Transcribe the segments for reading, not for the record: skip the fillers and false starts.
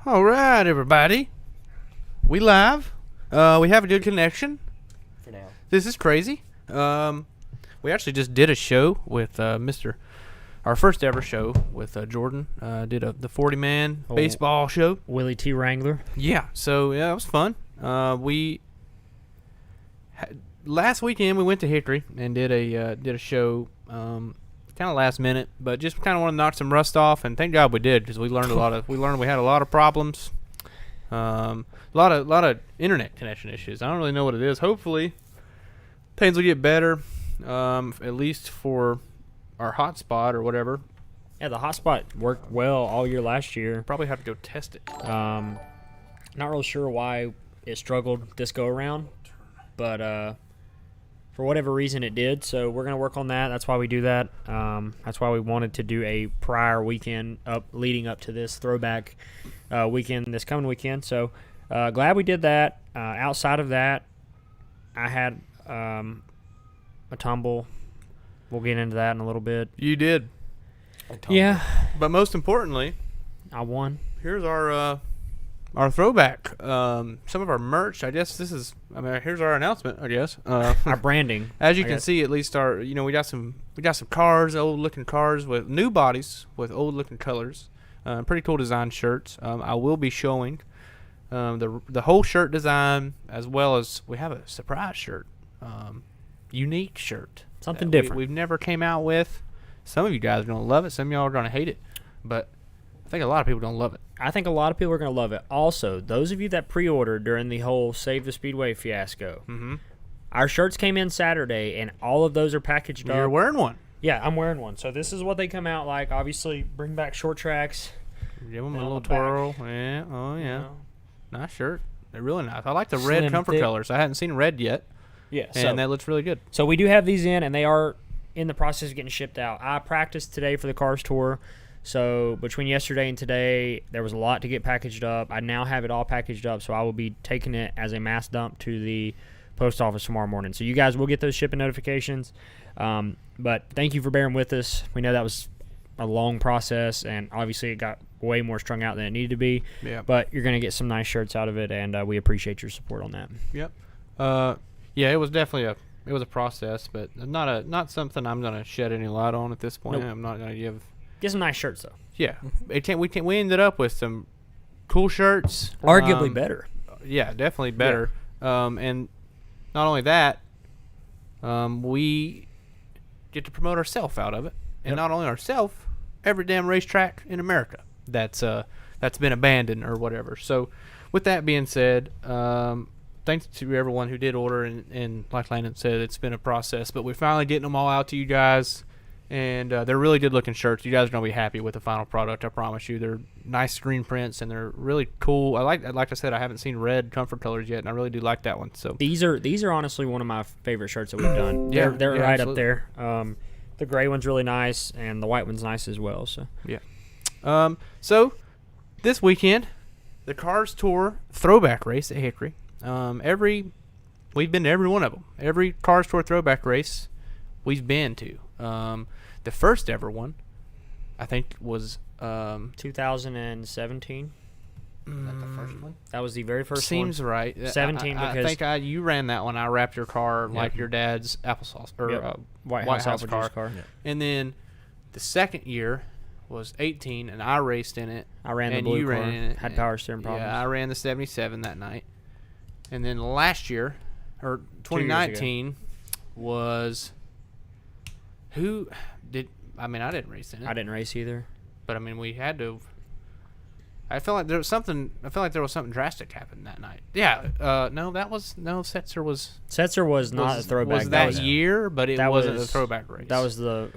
All right, everybody. We live. We have a good connection. For now. This is crazy. We actually just did a show with our first ever show with Jordan. Did the 40-man baseball show. Willie T. Wrangler. Yeah, so yeah, it was fun. Last weekend we went to Hickory and did a show. Kind of last minute, but just kind of want to knock some rust off, and thank God we did, because we learned we had a lot of problems, a lot of internet connection issues. I don't really know what it is. Hopefully, things will get better, at least for our hotspot or whatever. Yeah, the hotspot worked well all year last year. Probably have to go test it. Not really sure why it struggled this go around, but for whatever reason it did, so we're going to work on that. That's why we do that. That's why we wanted to do a prior weekend leading up to this throwback weekend, this coming weekend. So glad we did that. Outside of that, I had a tumble. We'll get into that in a little bit. You did. Yeah. But most importantly, I won. Here's our throwback. Some of our merch. I guess here's our announcement. I guess our branding. As you can see, at least we got some cars, old looking cars with new bodies with old looking colors. Pretty cool design shirts. I will be showing the whole shirt design, as well as we have a surprise shirt, unique shirt, something different we've never came out with. Some of you guys are gonna love it. Some of y'all are gonna hate it, but I think a lot of people don't love it. I think a lot of people are going to love it. Also, those of you that pre-ordered during the whole Save the Speedway fiasco, our shirts came in Saturday, and all of those are packaged up. You're wearing one. Yeah, I'm wearing one. So this is what they come out like. Obviously, bring back short tracks. Give them a little twirl. Yeah. Oh, yeah. You know. Nice shirt. They're really nice. I like the red comfort colors. I hadn't seen red yet. Yeah. And that looks really good. So we do have these in, and they are in the process of getting shipped out. I practiced today for the Cars Tour. So between yesterday and today, there was a lot to get packaged up. I now have it all packaged up, so I will be taking it as a mass dump to the post office tomorrow morning. So you guys will get those shipping notifications. But thank you for bearing with us. We know that was a long process, and obviously it got way more strung out than it needed to be. Yeah. But you're going to get some nice shirts out of it, and we appreciate your support on that. Yep. Yeah, it was definitely a process, but not something I'm going to shed any light on at this point. Nope. I'm not going to give. Get some nice shirts, though. Yeah. We ended up with some cool shirts. Arguably better. Yeah, definitely better. Yeah. And not only that, we get to promote ourselves out of it. And not only ourselves, every damn racetrack in America that's been abandoned or whatever. So with that being said, thanks to everyone who did order. And like Landon said, it's been a process. But we're finally getting them all out to you guys. And they're really good looking shirts. You guys are gonna be happy with the final product. I promise you. They're nice screen prints and they're really cool. Like I said, I haven't seen red comfort colors yet, and I really do like that one. So these are honestly one of my favorite shirts that we've done. They're right absolutely. Up there. The gray one's really nice, and the white one's nice as well. So yeah. So this weekend, the Cars Tour throwback race at Hickory. We've been to every one of them. Every Cars Tour throwback race we've been to. The first ever one, I think, was 2017. Is that the first one? That was the very first Seems one. right. 17 I because think you ran that one. I wrapped your car like your dad's applesauce or White House car. Yep. And then the second year was 18, and I raced in it. I ran the blue car. Ran in it. Had power steering problems. Yeah, I ran the 77 that night. And then last year, or 2019, was who did? I mean, I didn't race in it. I didn't race either. But I mean, we had to. I felt like there was something. I felt like there was something drastic happened that night. Yeah. Setzer was. Setzer was not a throwback. Was that year, but it wasn't a throwback race. That was the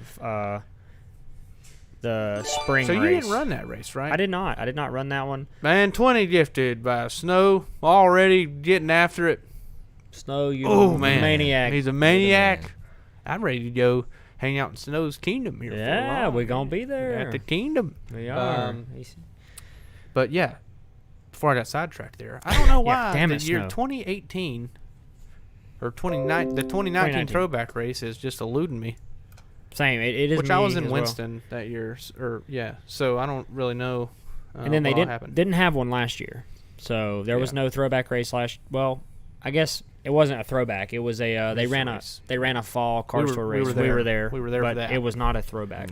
spring race. So you didn't run that race, right? I did not. I did not run that one. Man, 20 gifted by Snow, already getting after it. Snow, maniac. He's a maniac. I'm ready to go hang out in Snow's kingdom here. Yeah, we're going to be there. At the kingdom. We are. But, yeah, before I got sidetracked there, I don't know why damn the it, year Snow. 2018 or 2019 throwback race is just eluding me. Same. It is. Which I was in Winston that year. So I don't really know. And then they what all happened. didn't have one last year, so there was Yeah. no throwback race last. Well, I guess it wasn't a throwback. It was a they ran race. a fall Cars Tour race. We were there. We We were there but for that. it was not a throwback.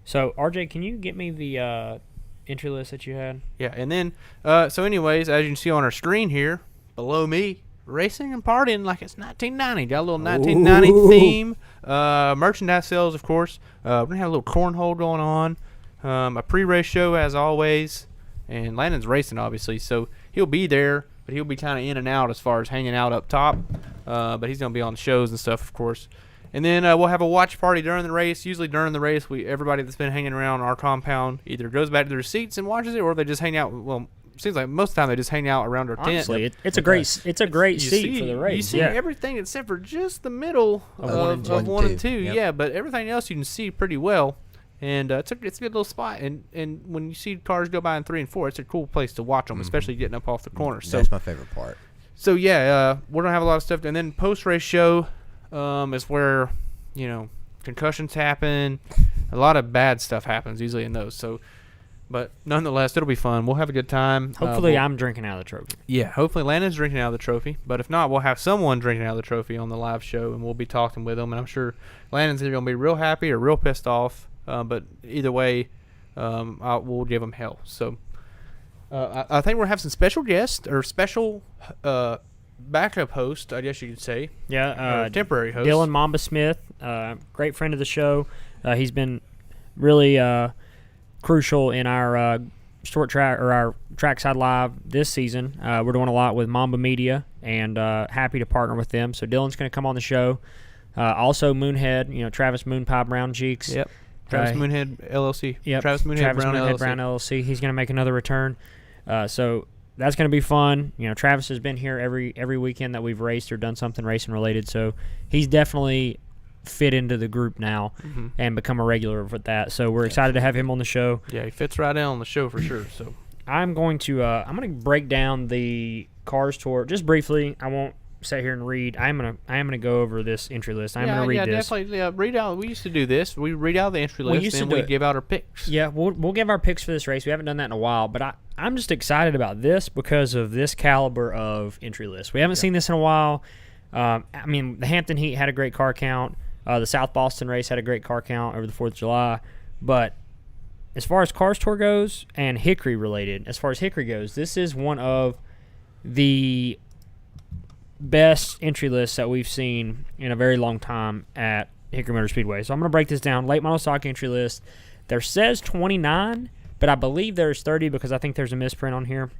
So RJ, can you get me the entry list that you had? Yeah, and then so anyways, as you can see on our screen here below me, racing and partying like it's 1990. Got a little 1990 theme. Merchandise sales, of course. We're gonna have a little cornhole going on. A pre-race show as always, and Landon's racing obviously, so he'll be there, but he'll be kind of in and out as far as hanging out up top. But he's gonna be on the shows and stuff, of course. And then we'll have a watch party during the race. Usually during the race, everybody that's been hanging around our compound either goes back to their seats and watches it, or they just hang out. Well, it seems like most of the time they just hang out around our tent. Honestly, it's a great You seat for the race. You see yeah. everything except for just the middle Of of one and one and two. Yep. Yeah, but everything else you can see pretty well. And it's a good little spot. And when you see cars go by in 3 and 4, it's a cool place to watch them, especially getting up off the corner. So That's my favorite part. So yeah, we're gonna have a lot of stuff, and then post race show is where concussions happen, a lot of bad stuff happens usually in those. So, but nonetheless, it'll be fun. We'll have a good time. Hopefully, I'm drinking out of the trophy. Yeah, hopefully Landon's drinking out of the trophy. But if not, we'll have someone drinking out of the trophy on the live show, and we'll be talking with them. And I'm sure Landon's either gonna be real happy or real pissed off. But either way, we'll give him hell. So. I think we're gonna have some special guests or special backup host, I guess you could say. Yeah, temporary host. Dylan Mamba Smith, great friend of the show. He's been really crucial in our short track or our Trackside Live this season. We're doing a lot with Mamba Media, and happy to partner with them. So Dylan's going to come on the show. Also Moonhead, Travis Moonpie Brown Cheeks. Yep. Travis Moonhead LLC. Yep. Travis Moonhead Brown LLC. He's going to make another return. So that's going to be fun. Travis has been here every weekend that we've raced or done something racing related. So he's definitely fit into the group now and become a regular with that. So we're excited to have him on the show. Yeah, he fits right in on the show for sure. So I'm going to break down the Cars Tour just briefly. I won't sit here and read. I am gonna go over this entry list. I'm gonna read this. Definitely. Yeah, read out. We used to do this. We read out the entry list and we give out our picks. Yeah, we'll give our picks for this race. We haven't done that in a while, but I'm just excited about this because of this caliber of entry list. We haven't seen this in a while. The Hampton Heat had a great car count. The South Boston race had a great car count over the 4th of July. But as far as Cars Tour goes and Hickory related, as far as Hickory goes, this is one of the best entry lists that we've seen in a very long time at Hickory Motor Speedway. So I'm going to break this down. Late model stock entry list. There says 29, but I believe there's 30 because I think there's a misprint on here.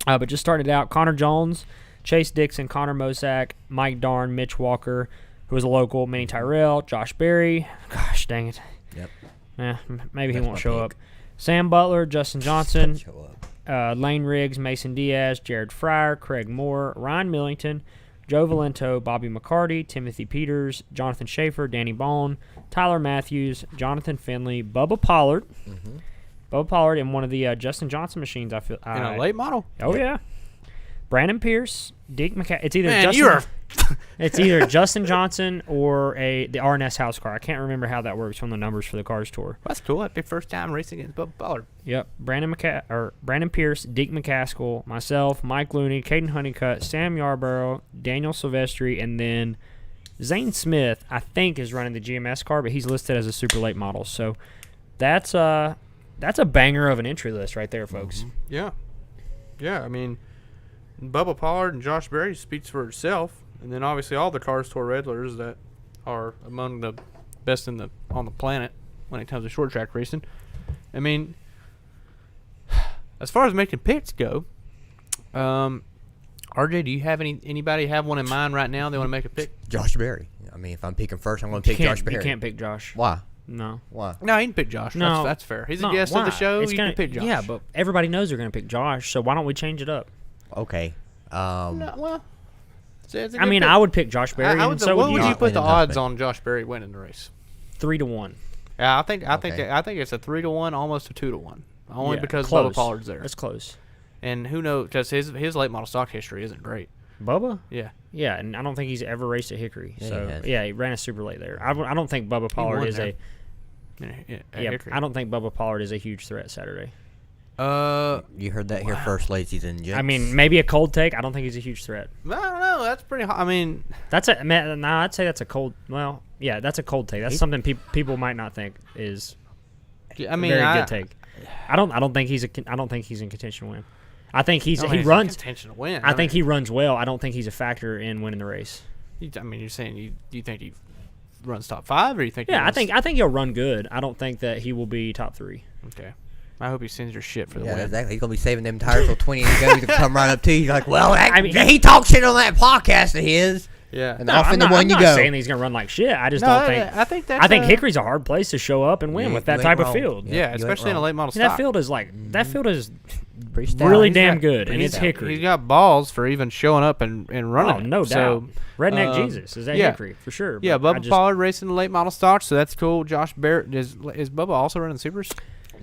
But just started out, Connor Jones, Chase Dixon, Connor Mosack, Mike Darn, Mitch Walker, who was a local, Minnie Tyrell, Josh Berry. Gosh, dang it. Yep. Yeah, maybe he That's won't my show pick. up. Sam Butler, Justin Johnson, Show up. Lane Riggs, Mason Diaz, Jared Fryer, Craig Moore, Ryan Millington, Joe Valento, Bobby McCarty, Timothy Peters, Jonathan Schaefer, Danny Bone, Tyler Matthews, Jonathan Finley, Bubba Pollard. Bubba Pollard in one of the Justin Johnson machines. In a late model. Oh yeah. Brandon Pierce, Deke McCa. It's either Man, Justin. It's either Justin Johnson or the RNS house car. I can't remember how that works from the numbers for the Cars Tour. That's cool. That'd be first time racing against Bubba Pollard. Yep. Brandon Pierce, Deke McCaskill, myself, Mike Looney, Caden Honeycutt, Sam Yarborough, Daniel Silvestri, and then Zane Smith, I think, is running the GMS car, but he's listed as a super late model. So that's a banger of an entry list right there, folks. Yeah. Yeah, I mean, Bubba Pollard and Josh Berry speaks for itself. And then obviously all the Cars Tour Redlers that are among the best on the planet when it comes to short track racing. I mean, as far as making picks go, RJ, do you have anybody have one in mind right now they want to make a pick? Josh Berry. I mean, if I'm picking first, I'm going to pick Josh Berry. You can't pick Josh. Why? No. Why? No, you can pick Josh. No. That's fair. He's a No, guest of the why? show. It's You gonna- can pick Josh. Yeah, but everybody knows they're going to pick Josh, so why don't we change it up? Okay. No, well, it's a I good mean, pick. I would pick Josh Berry, I and would, so what would would you. you put the Enough odds pick. on Josh Berry winning the race? 3-1. Yeah, I think Okay. it's a 3-1, almost a 2-1, only Yeah, because close. Bubba Pollard's there. That's close. And who knows? Because his late model stock history isn't great. Bubba? Yeah. Yeah, and I don't think he's ever raced at Hickory. Yeah, so, he has. yeah, he ran a super late there. I don't think Bubba Pollard won is there. a Yeah, Hickory. I don't think Bubba Pollard is a huge threat Saturday. You heard that here first, ladies and gents. I mean, maybe a cold take. I don't think he's a huge threat. I don't know. That's pretty hot. I mean, That's a man. No, I'd say that's a cold. Well, yeah, that's a cold take. That's something people might not think is I mean, very good take. I don't think he's in contention to win. I think he I don't think runs. contention to win. I think he runs well. I don't think he's a factor in winning the race. I mean, you're saying you think he runs top 5, or you think? Yeah, I think he'll run good. I don't think that he will be top 3. Okay. I hope he sends your shit for the yeah, win. exactly. He's gonna be saving them tires till 20 to go. He's gonna come right up to you like, well, I mean, he talks shit on that podcast of his. Yeah. And No, off I'm in the not, one I'm you not go. saying that he's gonna run like shit. I just No, don't think. I think that's. I think Hickory's a hard place to show up and win Yeah, with that you type ain't of wrong. field. Yeah. Yeah, you ain't especially in a wrong. late model And that stock. field is that field is Pretty stout. really He's damn got- good, and he's- it's Hickory. He's got balls for even showing up and running. Oh, it. no So, doubt. Redneck um, Jesus is that yeah. Hickory for sure. Yeah, but I Bubba just- Pollard racing the late model stock, so that's cool. Josh Barrett is Bubba also running supers?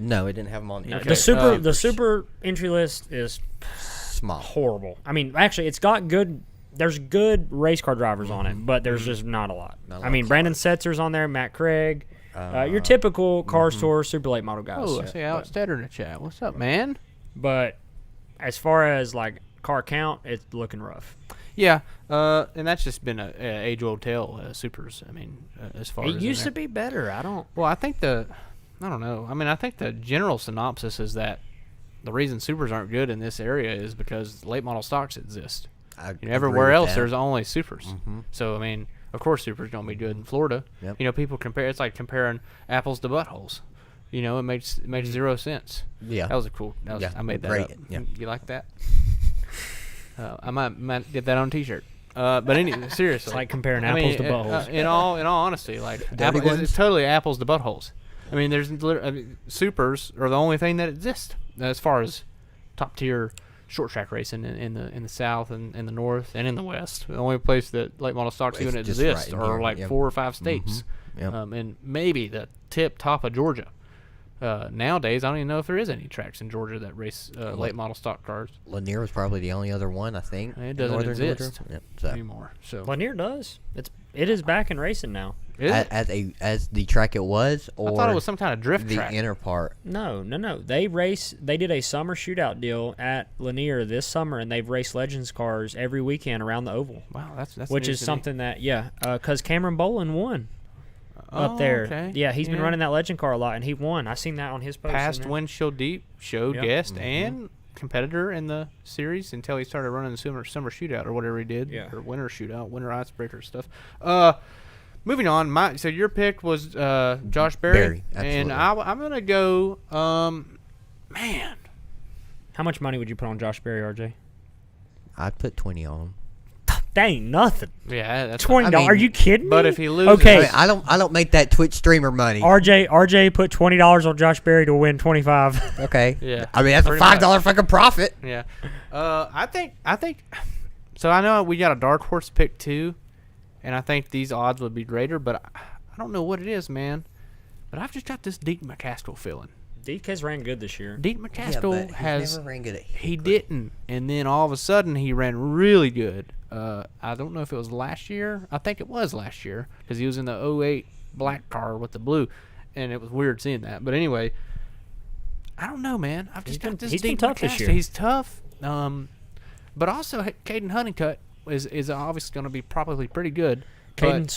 No, it didn't have him on here. Okay. The super entry list is Small. horrible. I mean, actually, it's got good. There's good race car drivers on it, but there's just not a lot. Not a I lot mean, of Brandon Setzer's on there, Matt Craig, your typical car store super late model guys. Oh, I see Alex Stetter in the chat. What's up, man? But as far as like car count, it's looking rough. Yeah, and that's just been a age-old tale. Supers. I mean, as far as It used to be better. I don't. Well, I think I don't know. I mean, I think the general synopsis is that the reason supers aren't good in this area is because late model stocks exist. I agree Everywhere with else, that. there's only supers. So I mean, of course, supers don't be good in Florida. Yep. You know, people compare. It's like comparing apples to buttholes. You know, it makes 0 sense. Yeah. That was a cool. Yeah, I made that great, up. yeah. You like that? I might get that on a T-shirt. But anyway, seriously, It's like comparing I mean, apples to buttholes. in all honesty, like Dirty ones? it's totally apples to buttholes. I mean, supers are the only thing that exist as far as top tier short track racing in the South and in the North and in the West. The only place that late model stocks It's even just exist right in are here, like yep. 4 or 5 states, Yep. and maybe the top of Georgia. Nowadays, I don't even know if there is any tracks in Georgia that race late model stock cars Lanier was probably the only other one, I think. It in doesn't northern Georgia. exist Yep, so. anymore. So Lanier does. It is back in racing now. is it? As the track it was, or I thought it was some kind of drift the track. inner part. No. They did a summer shootout deal at Lanier this summer, and they've raced Legends cars every weekend around the oval, Wow, that's which news is to me. something that because Cameron Bolin won up Oh, there. okay. Yeah, he's been Yeah. running that Legend car a lot, and he won. I seen that on his post. Past in there. Windshield Deep show Yep. guest and competitor in the series until he started running the summer shootout or whatever he did, Yeah. or winter shootout, winter icebreaker stuff. Moving on, so your pick was Josh Berry, and absolutely. I'm gonna go. Man, How much money would you put on Josh Berry, RJ? I'd put 20 on him. That ain't nothing. yeah, that's $20. I mean, Are you kidding me? But if he loses, okay, I don't make that Twitch streamer money. RJ put $20 on Josh Berry to win 25. Okay. Yeah, I mean, that's a pretty $5 fucking profit. Yeah. I think so. I know we got a dark horse pick too, and I think these odds would be greater, but I don't know what it is, man. But I've just got this Deke McCaskill feeling. DK's ran good this year. Deke McCaskill but has never ran good at he didn't, and then all of a sudden he ran really good. I don't know if it was last year. I think it was last year because he was in the 08 black car with the blue, and it was weird seeing that. But anyway, I don't know, man. I've just got this he's been Deke tough this McCaskill. year. He's tough. But also Caden Honeycutt is obviously going to be probably pretty good. Caden But-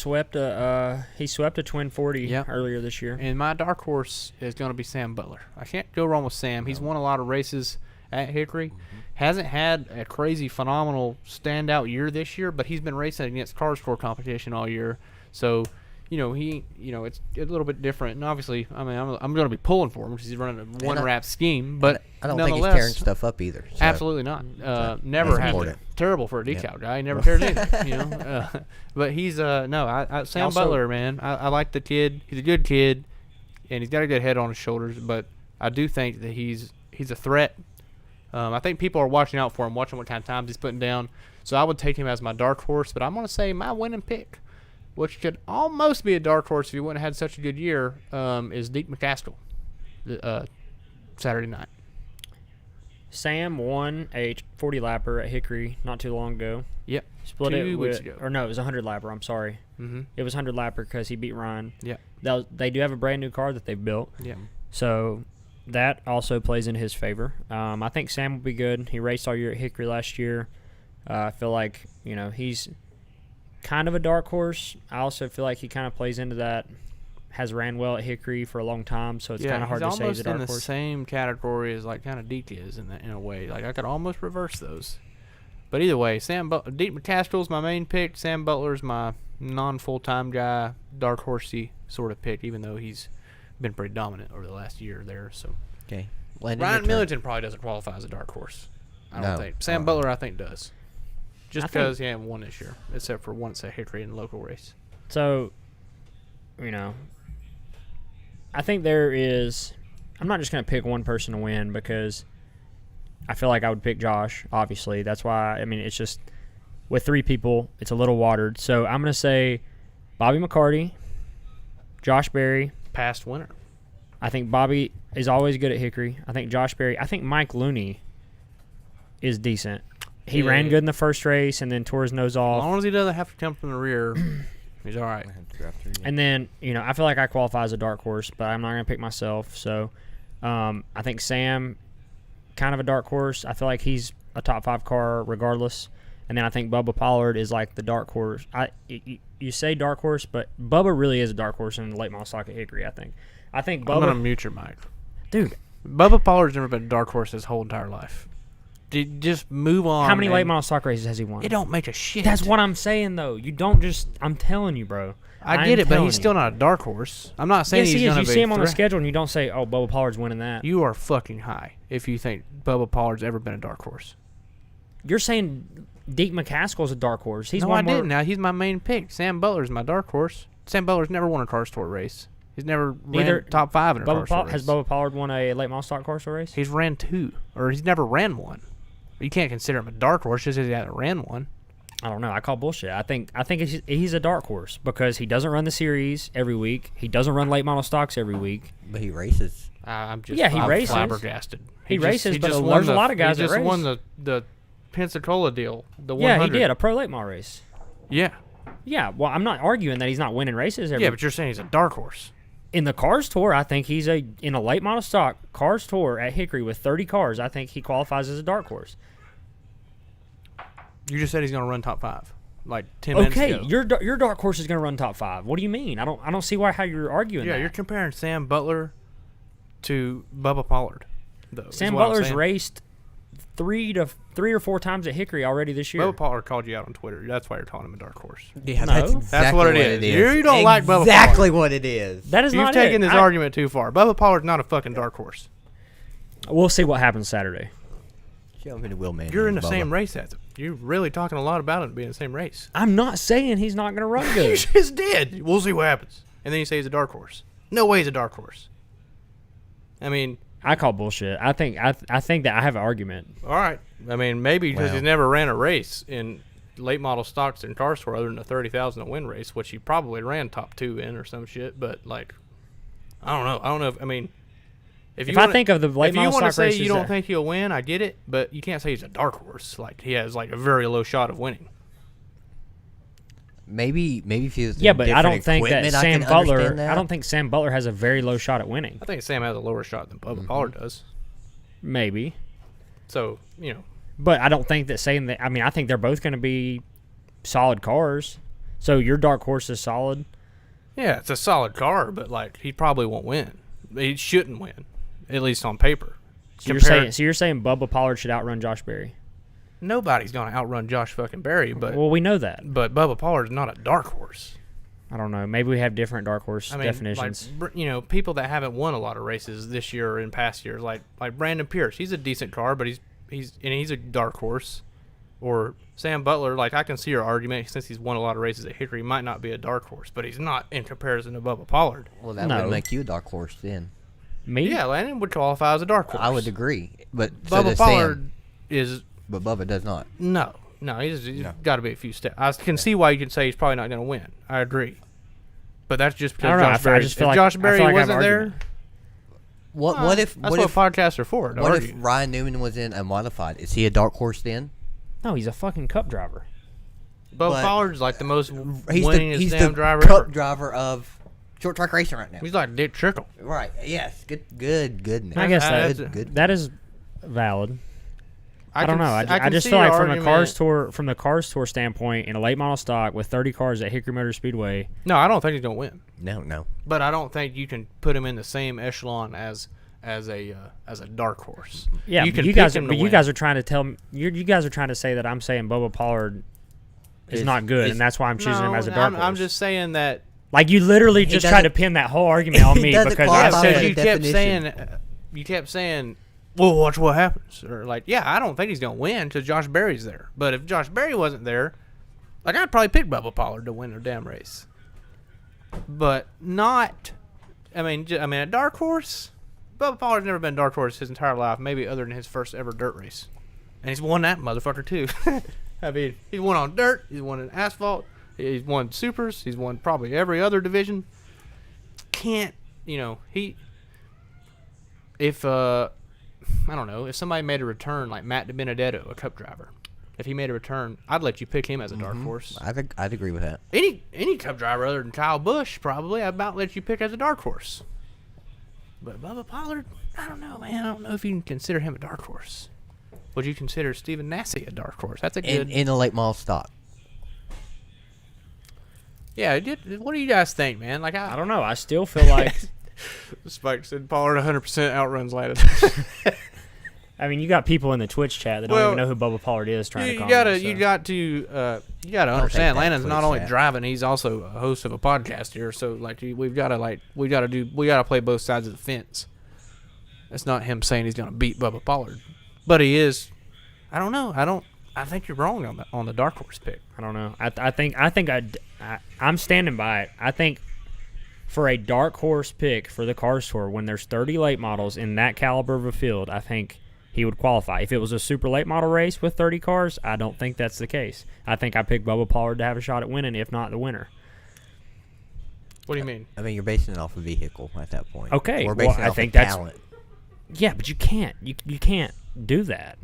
swept a twin 40 Yep. earlier this year. And my dark horse is going to be Sam Butler. I can't go wrong with Sam. He's won a lot of races at Hickory. Hasn't had a crazy, phenomenal standout year this year, but he's been racing against car score competition all year. So, it's a little bit different. And obviously, I mean, I'm going to be pulling for him because he's running a one-wrap scheme. But I don't think he's nonetheless, tearing stuff up either. So. absolutely not. Never that's has. important. Terrible for a decal guy. He never tears anything. But he's I Sam Also- Butler, man. I like the kid. He's a good kid, and he's got a good head on his shoulders. But I do think that he's a threat. I think people are watching out for him, watching what kind of times he's putting down. So I would take him as my dark horse. But I'm going to say my winning pick, which could almost be a dark horse if he wouldn't have had such a good year, is Deke McCaskill, Saturday night. Sam won a 40 lapper at Hickory not too long ago. Yep. Split 2 it weeks with, ago. or no, it was a 100 lapper. I'm sorry. Mm-hmm. It was 100 lapper because he beat Ryan. Yeah. They do have a brand new car that they've built. Yeah. So that also plays in his favor. I think Sam will be good. He raced all year at Hickory last year. I feel like, he's kind of a dark horse. I also feel like he kind of plays into that. Has ran well at Hickory for a long time, so it's kind of hard to say he's a dark almost in the horse. same category as like kind of Deke is in a way. Like I could almost reverse those. But either way, Deke McCaskill's my main pick. Sam Butler's my non-full-time guy, dark horsey sort of pick, even though he's been pretty dominant over the last year there. So Okay. Ryan Millington probably doesn't qualify as a dark horse. I don't think. Sam Butler, I think, does. Just because he hasn't won this year, except for once at Hickory in the local race. So, I think there is. I'm not just going to pick one person to win because I feel like I would pick Josh, obviously. That's why, it's just with 3 people, it's a little watered. So I'm going to say Bobby McCarty, Josh Berry. Past winner. I think Bobby is always good at Hickory. I think Josh Berry. I think Mike Looney is decent. He ran good in the first race and then tore his nose As off. long as he doesn't have to come from the rear, he's all right. And then, I feel like I qualify as a dark horse, but I'm not going to pick myself. So I think Sam, kind of a dark horse. I feel like he's a top 5 car regardless. And then I think Bubba Pollard is like the dark horse. You say dark horse, but Bubba really is a dark horse in the late model stock at Hickory, I think. I think Bubba. I'm going to mute your mic. Dude. Bubba Pollard's never been a dark horse his whole entire life. Just move on. How many late model stock races has he won? It don't make a shit. That's what I'm saying, though. You don't just. I'm telling you, bro. I get it, but he's still not a dark horse. I'm not saying yes, he's he is. going to You be see him on the schedule, and you don't say, "Oh, Bubba Pollard's winning that." You are fucking high if you think Bubba Pollard's ever been a dark horse. You're saying Deke McCaskill's a dark horse. He's I didn't. Now he's my main pick. Sam Butler's my dark horse. Sam Butler's never won a car store race. He's never ran top 5 in a car store race. Has Bubba Pollard won a late model stock car store race? He's ran 2, or he's never ran one. You can't consider him a dark horse just because he hasn't ran one. I don't know. I call bullshit. I think he's a dark horse because he doesn't run the series every week. He doesn't run late model stocks every week. But he races. I'm races. flabbergasted. He races, but there's a lot of guys that race. He just won the Pensacola deal. The 100. Yeah, he did a pro late model race. Yeah. Yeah. Well, I'm not arguing that he's not winning races every. Yeah, but you're saying he's a dark horse. In the Cars Tour, I think he's in a late model stock Cars Tour at Hickory with 30 cars. I think he qualifies as a dark horse. You just said he's going to run top 5, like 10 minutes ago. Okay, your dark horse is going to run top 5. What do you mean? I don't see how you're arguing. Yeah, that. you're comparing Sam Butler to Bubba Pollard. Though, Sam Butler's raced 3 or 4 times at Hickory already this year. Bubba Pollard called you out on Twitter. That's why you're calling him a dark horse. Yeah, No. that's exactly That's what it is. You don't like Bubba Pollard. Exactly what it is. That is You've not taken it. this argument too far. Bubba Pollard's not a fucking dark horse. We'll see what happens Saturday. Show me the wheel man. You're in the same race as him. You're really talking a lot about him being in the same race. I'm not saying he's not going to run You good. just did. We'll see what happens. And then you say he's a dark horse. No way he's a dark horse. I mean, I call bullshit. I think that I have an argument. all right. I mean, maybe because Well. he's never ran a race in late model stocks and car store other than a 30,000 to win race, which he probably ran top 2 in or some shit. But like, I don't know. I don't know. If, I mean, If I think of the late model if you want to stock say races, you don't think he'll win, I get it. But you can't say he's a dark horse. Like he has like a very low shot of winning. Maybe if he was yeah, but I don't different think that equipment, I Sam can Butler. understand that. I don't think Sam Butler has a very low shot at winning. I think Sam has a lower shot than Bubba Pollard does. Maybe, So you know, but I don't think that saying that. I mean, I think they're both going to be solid cars. So your dark horse is solid. yeah, it's a solid car, but like he probably won't win. He shouldn't win, at least on paper. So you're saying Bubba Pollard should outrun Josh Berry. Nobody's gonna outrun Josh fucking Berry, but Well, we know that. Bubba Pollard's not a dark horse. I don't know. Maybe we have different dark horse I mean, definitions. like, people that haven't won a lot of races this year or in past years, like Brandon Pierce, he's a decent car, but he's a dark horse. Or Sam Butler, like I can see your argument since he's won a lot of races at Hickory, he might not be a dark horse, but he's not in comparison to Bubba Pollard. Well, that No. would make you a dark horse then. Me? Yeah, Landon would qualify as a dark horse. I would agree, but so Bubba does Pollard Sam, is but Bubba does not. no, he's No. got to be a few steps. I can see why you can say he's probably not going to win. I agree, but that's just I don't because know. Josh Berry. I just feel If like Josh I Berry feel like I have wasn't an there, argument. What if That's what podcasts are for. what if Ryan Newman was in a modified? Is he a dark horse then? No, he's a fucking Cup driver. Bubba Pollard's like the most He's winningest the damn driver cup ever. driver of short track racing right now. He's like Dick Trickle. Right. Yes. Good. I guess good. that is valid. I don't know. I can just see feel like your from the Cars Tour standpoint, in a late model stock with 30 cars at Hickory Motor Speedway. No, I don't think he's gonna win. No. But I don't think you can put him in the same echelon as a dark horse. Yeah, you but can you pick guys, him to but you win. guys are trying to tell me. You guys are trying to say that I'm saying Bubba Pollard is not good, and that's why I'm choosing him as a dark horse. I'm just saying that. Like you literally just tried to doesn't- pin that whole argument on He me doesn't because qualify I for said the you definition. kept saying, well, watch what happens. Or like, yeah, I don't think he's gonna win because Josh Berry's there. But if Josh Berry wasn't there, like I'd probably pick Bubba Pollard to win a damn race. But not. I mean, a dark horse. Bubba Pollard's never been a dark horse his entire life, maybe other than his first ever dirt race, and he's won that motherfucker too. I mean, he's won on dirt, he's won in asphalt, he's won supers, he's won probably every other division. Can't if I don't know, if somebody made a return like Matt DiBenedetto, a Cup driver, if he made a return, I'd let you pick him as a dark horse. I'd agree with that. Any Cup driver other than Kyle Busch, probably, I'd about let you pick as a dark horse. But Bubba Pollard, I don't know, man. I don't know if you can consider him a dark horse. Would you consider Stephen Nasse a dark horse? That's a good. In a late model stock. Yeah. What do you guys think, man? Like I don't know. I still feel like Spike said Pollard 100% outruns Landon. I mean, you got people in the Twitch chat that don't even know who Bubba Pollard is trying to comment. You got to understand. Landon's not only driving; he's also a host of a podcast here. So we got to play both sides of the fence. That's not him saying he's going to beat Bubba Pollard, but he is. I don't know. I think you're wrong on the dark horse pick. I don't know. I'm standing by it. I think for a dark horse pick for the Cars Tour, when there's 30 late models in that caliber of a field, I think he would qualify. If it was a super late model race with 30 cars, I don't think that's the case. I think I picked Bubba Pollard to have a shot at winning, if not the winner. What do you mean? I mean, you're basing it off a vehicle at that point. Okay, We're basing well, it I off think of that's talent. Yeah, but you can't. You can't do that.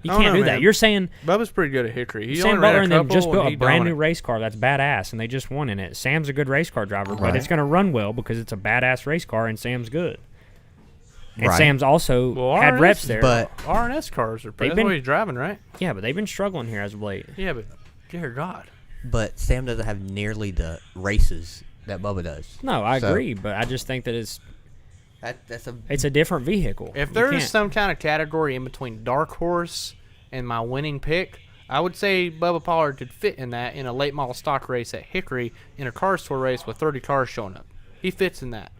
You I don't can't know, do that. man. You're saying Bubba's pretty good at Hickory. He Sam only ran Butler a and them couple, just built and a brand new dominated. race car that's badass, and they just won in it. Sam's a good race car driver, but Right. it's going to run well because it's a badass race car, and Sam's good. And Right. Sam's also Well, had RNS reps there. But R&S cars are They've that's been- what he's driving, right? yeah, but they've been struggling here as of late. Yeah, but dear God. but Sam doesn't have nearly the races that Bubba does. No, I So- agree, but I just think that That's a it's a different vehicle. If You there's can't- some kind of category in between dark horse and my winning pick, I would say Bubba Pollard could fit in that in a late model stock race at Hickory in a Cars Tour race with 30 cars showing up. He fits in that.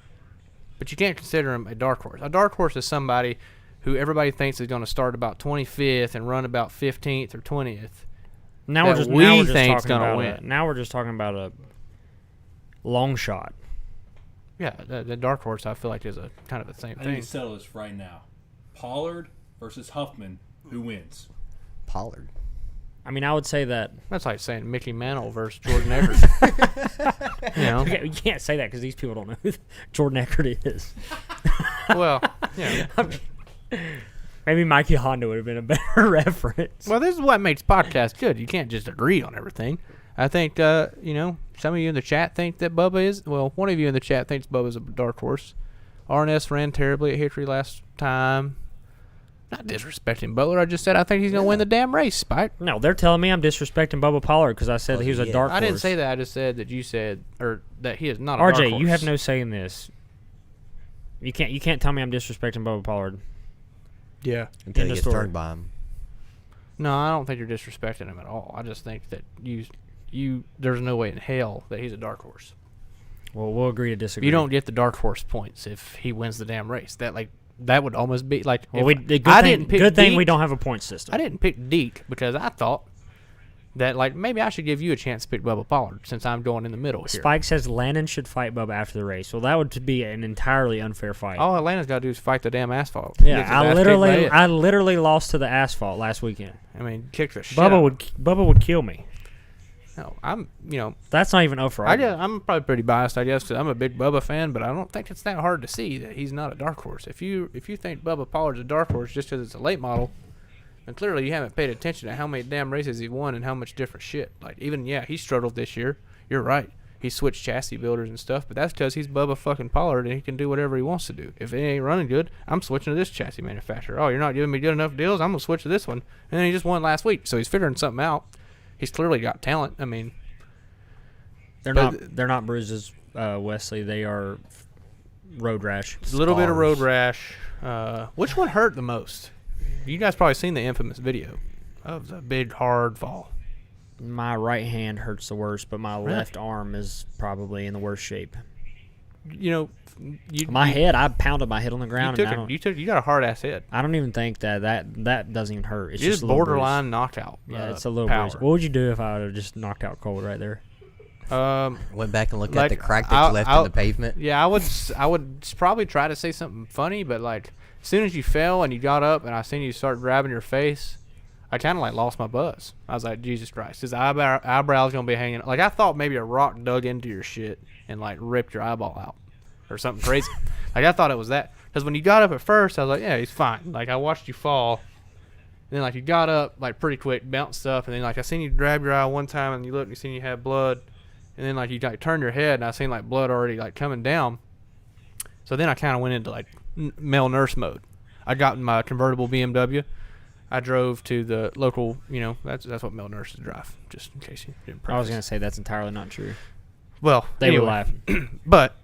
But you can't consider him a dark horse. A dark horse is somebody who everybody thinks is going to start about 25th and run about 15th or 20th. now we're that just we now we're just think's talking gonna about win. now we're just talking about a long shot. Yeah, the dark horse I feel like is a kind of the same I need thing. to settle this right now. Pollard versus Huffman, who wins? Pollard. I mean, I would say that That's like saying Mickey Mantle versus Jordan Eckert. You know? you can't say that because these people don't know who Jordan Eckert is. Well, yeah. Maybe Mikey Honda would have been a better reference. Well, this is what makes podcasts good. You can't just agree on everything. I think, some of you in the chat think that Bubba is. Well, one of you in the chat thinks Bubba's a dark horse. RNS ran terribly at Hickory last time. Not disrespecting Butler. I just said I think he's going to win the damn race, Spike. No, they're telling me I'm disrespecting Bubba Pollard because I said that he was a yeah. dark horse. I didn't say that. I just said that you said, or that he is not a dark horse. RJ, you have no say in this. You can't tell me I'm disrespecting Bubba Pollard. Yeah. Until End he of gets story. turned by him. No, I don't think you're disrespecting him at all. I just think that there's no way in hell that he's a dark horse. Well, we'll agree to disagree. You don't get the dark horse points if he wins the damn race. That would almost be like. Well, if good I thing, didn't pick good thing Deke, we don't have a point system. I didn't pick Deke because I thought that maybe I should give you a chance to pick Bubba Pollard since I'm going in the middle here. Spike says Landon should fight Bubba after the race. Well, that would be an entirely unfair fight. All Atlanta's got to do is fight the damn asphalt. He yeah, gets his ass kicked by it. I literally lost to the asphalt last weekend. I mean, kick the shit. Bubba would kill me. No, I'm, you know, That's not even over. I'm probably pretty biased, I guess, because I'm a big Bubba fan, but I don't think it's that hard to see that he's not a dark horse. If you think Bubba Pollard's a dark horse just because it's a late model, then clearly you haven't paid attention to how many damn races he won and how much different shit. Like, even, yeah, he struggled this year. You're right. He switched chassis builders and stuff, but that's because he's Bubba fucking Pollard and he can do whatever he wants to do. If it ain't running good, I'm switching to this chassis manufacturer. Oh, you're not giving me good enough deals? I'm going to switch to this one. And then he just won last week, so he's figuring something out. He's clearly got talent. I mean, They're not bruises, Wesley. They are road rash. a little bit of Scars. road rash. Which one hurt the most? You guys probably seen the infamous video of the big hard fall. My right hand hurts the worst, but my Really? left arm is probably in the worst shape. You know, My head, I pounded my head on the ground, and you got a hard ass head. I don't even think that doesn't even hurt. It's You're just just a little borderline knockout. bruise. Yeah, it's a little power. bruise. What would you do if I would have just knocked out cold right there? Went back and looked Like, at the crack that you left in the pavement. Yeah, I would probably try to say something funny, but like as soon as you fell and you got up and I seen you start grabbing your face, I kind of like lost my buzz. I was like, Jesus Christ, his eyebrow's gonna be hanging. Like I thought maybe a rock dug into your shit and like ripped your eyeball out or something crazy. Like I thought it was that because when you got up at first, I was like, yeah, he's fine. Like I watched you fall. And then like you got up like pretty quick, bounced stuff, and then like I seen you grab your eye one time and you looked and you seen you had blood. And then like you like turned your head and I seen like blood already like coming down. So then I kind of went into like male nurse mode. I got in my convertible BMW. I drove to the local, you know, that's what male nurses drive, just in case you didn't I was preface. gonna say that's entirely not true. Well, They anyway, were laughing. but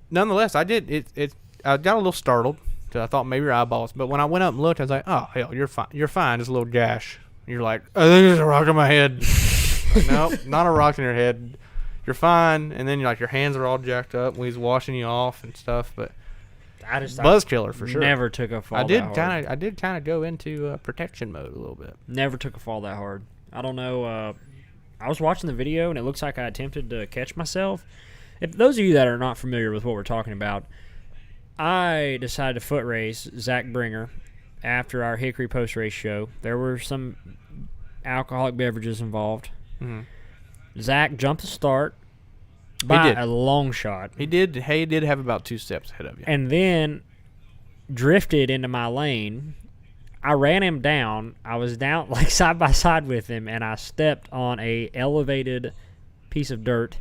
nonetheless, I did it. I got a little startled because I thought maybe your eyeballs. But when I went up and looked, I was like, oh hell, you're fine. You're fine. Just a little gash. And you're like, I think there's a rock in my head. Like, nope, not a rock in your head. You're fine. And then you're like your hands are all jacked up. When he's washing you off and stuff. But I just buzz killer for sure. Never took a fall. I did that hard. I did kind of go into protection mode a little bit. Never took a fall that hard. I don't know. I was watching the video and it looks like I attempted to catch myself. If those of you that are not familiar with what we're talking about, I decided to foot race Zach Bringer after our Hickory post race show. There were some alcoholic beverages involved. Mm-hmm. Zach jumped the start by did. a long shot. He did have about 2 steps ahead of you. And then drifted into my lane. I ran him down. I was down like side by side with him, and I stepped on a elevated piece of dirt.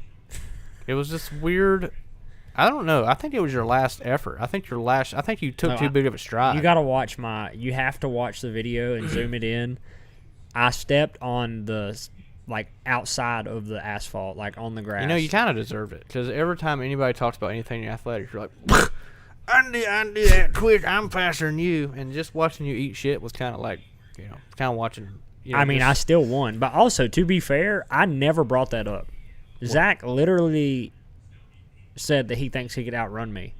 It was just weird. I don't know. I think it was your last effort. I think you took No, too big of a stride. You got to watch you have to watch the video and zoom it in. I stepped on the like outside of the asphalt, like on the grass. You know, you kind of deserve it because every time anybody talks about anything in athletics, you're like, I did that quick. I'm faster than you. And just watching you eat shit was kind of like, you know, kind of watching. You know, I mean, I still won, but also to be fair, I never brought that up. Zach literally said that he thinks he could outrun me,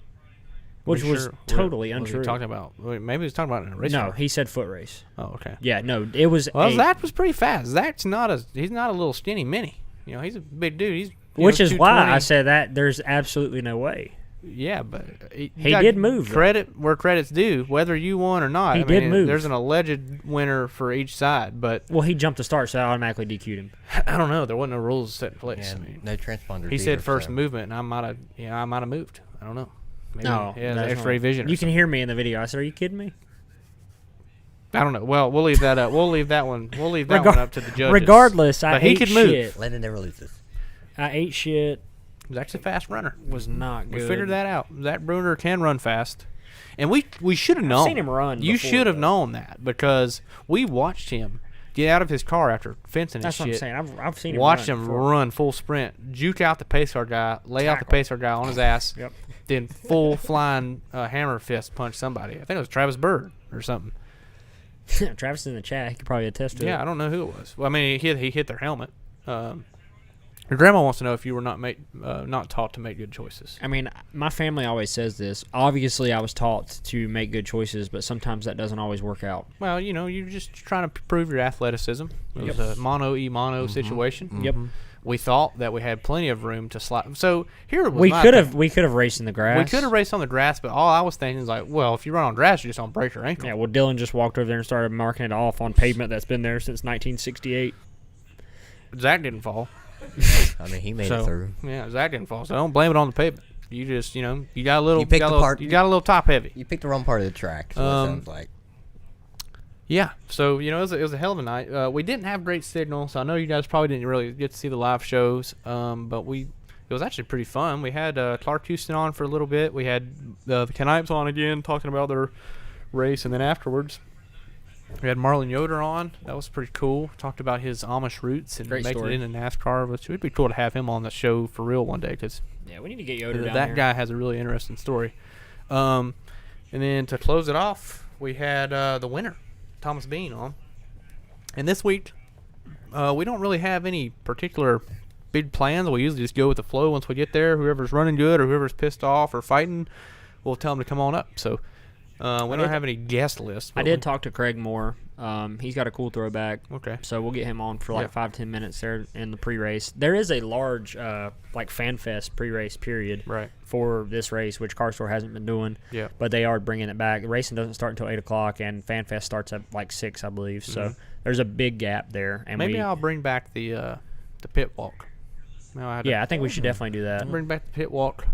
which was totally what untrue. Was he talking about? Wait, maybe he was talking about it in a race No, car. he said foot race. Oh, okay. Yeah, no, it was. Well, Zach was pretty fast. He's not a little skinny mini. You know, he's a big dude. He's which is why 220. I said that there's absolutely no way. Yeah, but He did move, though. Credit where credit's due, whether you won or not. He did move. There's an alleged winner for each side, but Well, he jumped the start, so I automatically DQ'd him. I don't know. There wasn't no rules set in place. Yeah, I mean, no transponders. he said either, first so. movement, and I might have moved. I don't know. Maybe No, he has that's X-ray not- vision. Or You can hear me in the video. I said, "Are you kidding me?" I don't know. Well, we'll leave that up. We'll leave that one. We'll leave that one up to the judges. Regardless, I But he ate could move. shit. Landon never loses. I ate shit. He's actually a fast runner. Was not good. We figured that out. Zach Bruner can run fast, and we should have known. I've seen him run. You before, should have though. known that because we watched him get out of his car after fencing That's and what I'm shit. saying. I've seen him. Watched run him before. run full sprint, juke out the pace car guy, lay out the Tackle. pace car guy on his ass, Yep. then full flying hammer fist punch somebody. I think it was Travis Bird or something. Travis is in the chat. He could probably attest to it. Yeah, I don't know who it was. Well, I mean, he hit their helmet. Your grandma wants to know if you were not taught to make good choices. I mean, my family always says this. Obviously, I was taught to make good choices, but sometimes that doesn't always work out. Well, you know, you're just trying to prove your athleticism. It was a mono situation. Yep. We thought that we had plenty of room to slide. So here was We my could thing. have raced in the grass. We could have raced on the grass, but all I was thinking is like, well, if you run on grass, you're just gonna break your ankle. Yeah, well, Dylan just walked over there and started marking it off on pavement that's been there since 1968. Zach didn't fall. I mean, he made So, it through. Yeah, Zach didn't fall. So don't blame it on the pavement. You just, you got a little, You picked the part- you got a little top heavy. You picked the wrong part of the track. So it sounds like. Yeah, so it was a hell of a night. We didn't have great signal, so I know you guys probably didn't really get to see the live shows. But it was actually pretty fun. We had Clark Houston on for a little bit. We had the Canipes on again, talking about their race, and then afterwards we had Marlon Yoder on. That was pretty cool. Talked about his Amish roots and Great making story. it into NASCAR, which would be cool to have him on the show for real one day, because Yeah, we need to get Yoder down that here. guy has a really interesting story. And then to close it off, we had the winner, Thomas Bean, on. And this week, we don't really have any particular big plans. We usually just go with the flow once we get there. Whoever's running good or whoever's pissed off or fighting, we'll tell them to come on up. So we don't have any guest lists. I but did talk to Craig Moore. He's got a cool throwback. Okay. So we'll get him on for like Yeah. 5-10 minutes there in the pre-race. There is a large like fan fest pre-race period Right. for this race, which Car Store hasn't been doing. Yeah. But they are bringing it back. The racing doesn't start until 8 o'clock, and fan fest starts at like 6, I believe. So there's a big gap there. And Maybe I'll bring back the pit walk. No, I think we should definitely do that. bring back the pit walk.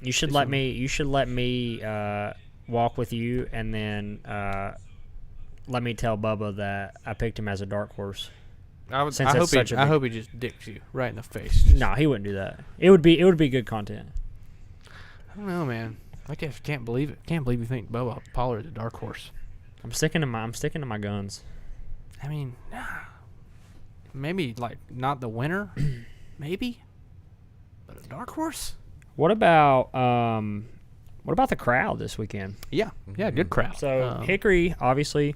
You should let me. You should let me walk with you, and then let me tell Bubba that I picked him as a dark horse. I Since that's hope such a big- hope he just dicks you right in the face. No, he wouldn't do that. It would be good content. I don't know, man. I just can't believe it. Can't believe you think Bubba Pollard is a dark horse. I'm sticking to my guns. I mean, maybe like not the winner, maybe, but a dark horse. What about the crowd this weekend? Yeah, good crowd. So Hickory obviously,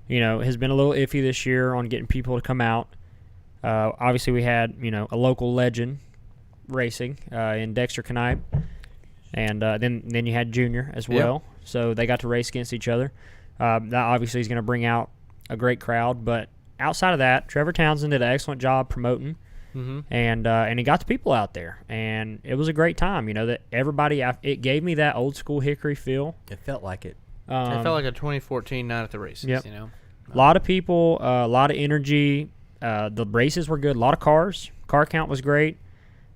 has been a little iffy this year on getting people to come out. Obviously, we had a local legend racing in Dexter Knipe, and then you had Junior as well. So they got to race against each other. That obviously is going to bring out a great crowd. But outside of that, Trevor Townsend did an excellent job promoting. Mm-hmm. And he got the people out there, and it was a great time. That everybody, it gave me that old school Hickory feel. It felt like it. It felt like a 2014 night at the races. Yep. A lot of people, a lot of energy. The races were good. A lot of cars. Car count was great.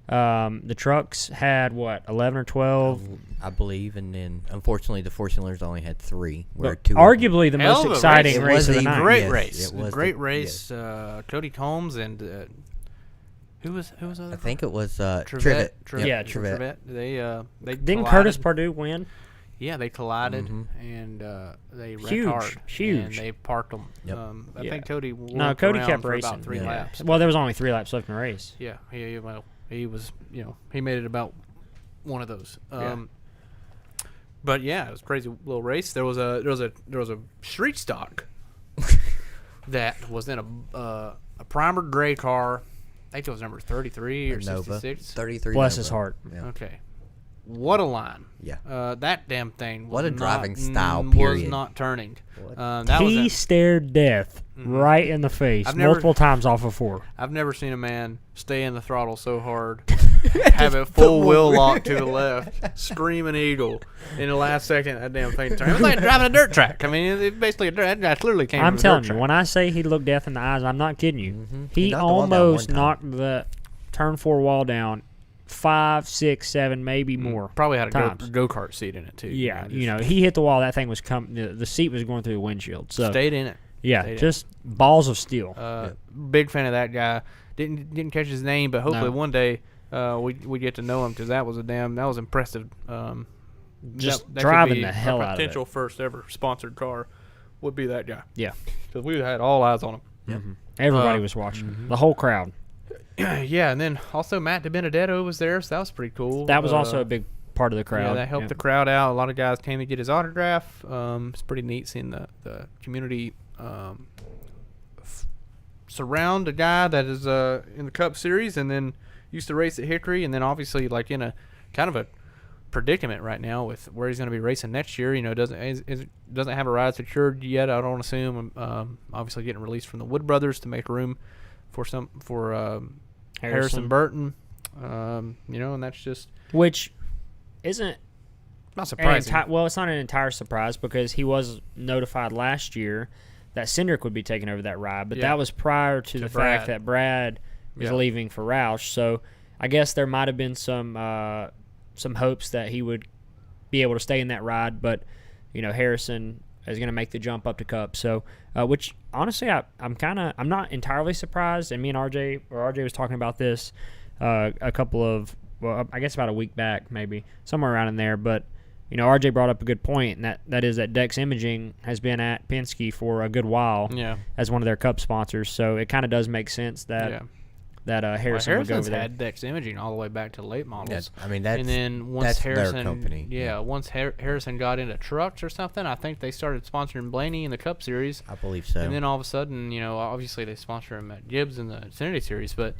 The trucks had 11 or 12. I believe, and then unfortunately the Four-Cyliners only had 3. Where But 2 arguably the Hell most of a exciting race. It race was of the a night. great Yes, race. it was Great the- race. Cody Combs and who was the I think it was Trevette. Trivet. Yeah, Trevette. They Didn't collided. Curtis Perdue win? Yeah, they collided and they wrecked Huge, hard. huge. And they parked them. Yep. I Yeah. think Cody. No, worked Cody around kept for racing. about 3 Yeah. laps. Well, there was only 3 laps left in the race. Yeah, he was, he made it about one of those. But yeah, it was a crazy little race. There was a street stock that was in a primer gray car. I think it was number 33 or Nova. 66. 33. Bless Nova. his heart. Yeah. Okay. What a line. Yeah. That damn thing was What a driving not, style, was period. not turning. What? That was He stared death right in the face I've never- multiple times off of 4. I've never seen a man stay in the throttle so hard, have it full wheel lock to the left, screaming eagle in the last second. That damn thing turned. It was like driving a dirt track. I mean, it basically that guy clearly came. I'm from a telling dirt you, track. when I say he looked death in the eyes, I'm not kidding you. He He knocked the wall down almost one time. knocked the turn 4 wall down 5, 6, 7, maybe more. Probably had a times. go-kart seat in it too. Yeah, just he hit the wall. That thing was the seat was going through the windshield. So stayed in it. yeah, stayed in. just balls of steel. Big fan of that guy. Didn't catch his name, but hopefully No. one day we get to know him because that was impressive. Just that could driving be the hell our out of potential it. first ever sponsored car would be that guy Yeah, because we had all eyes on him. everybody was watching. The whole crowd. Yeah, and then also Matt DiBenedetto was there, so that was pretty cool. That was also a big part of the crowd. Yeah, that helped the crowd out. A lot of guys came to get his autograph. It's pretty neat seeing the community surround a guy that is in the Cup Series and then used to race at Hickory, and then obviously like in a kind of a predicament right now with where he's going to be racing next year. Doesn't have a ride secured yet. I don't assume. Obviously getting released from the Wood Brothers to make room for Harrison Burton. And that's just Which isn't not surprising. it's not an entire surprise because he was notified last year that Cindric would be taking over that ride, but Yeah. that was prior to the Brad. fact that Brad is Yeah. leaving for Roush. So I guess there might have been some hopes that he would be able to stay in that ride, but Harrison is going to make the jump up to Cup. So, which honestly, I'm not entirely surprised. And me and RJ was talking about this a couple of, well, I guess about a week back, maybe somewhere around in there. But RJ brought up a good point, and that is that Dex Imaging has been at Penske for a good while as one of their Cup sponsors. So it kind of does make sense that Harrison would go Harrison's over there. had Dex Imaging all the way back to late models. I mean, that's and then once that's Harrison, their company. once Harrison got into trucks or something, I think they started sponsoring Blaney in the Cup Series. I believe so. And then all of a sudden, obviously they sponsor him at Gibbs in the Xfinity Series, but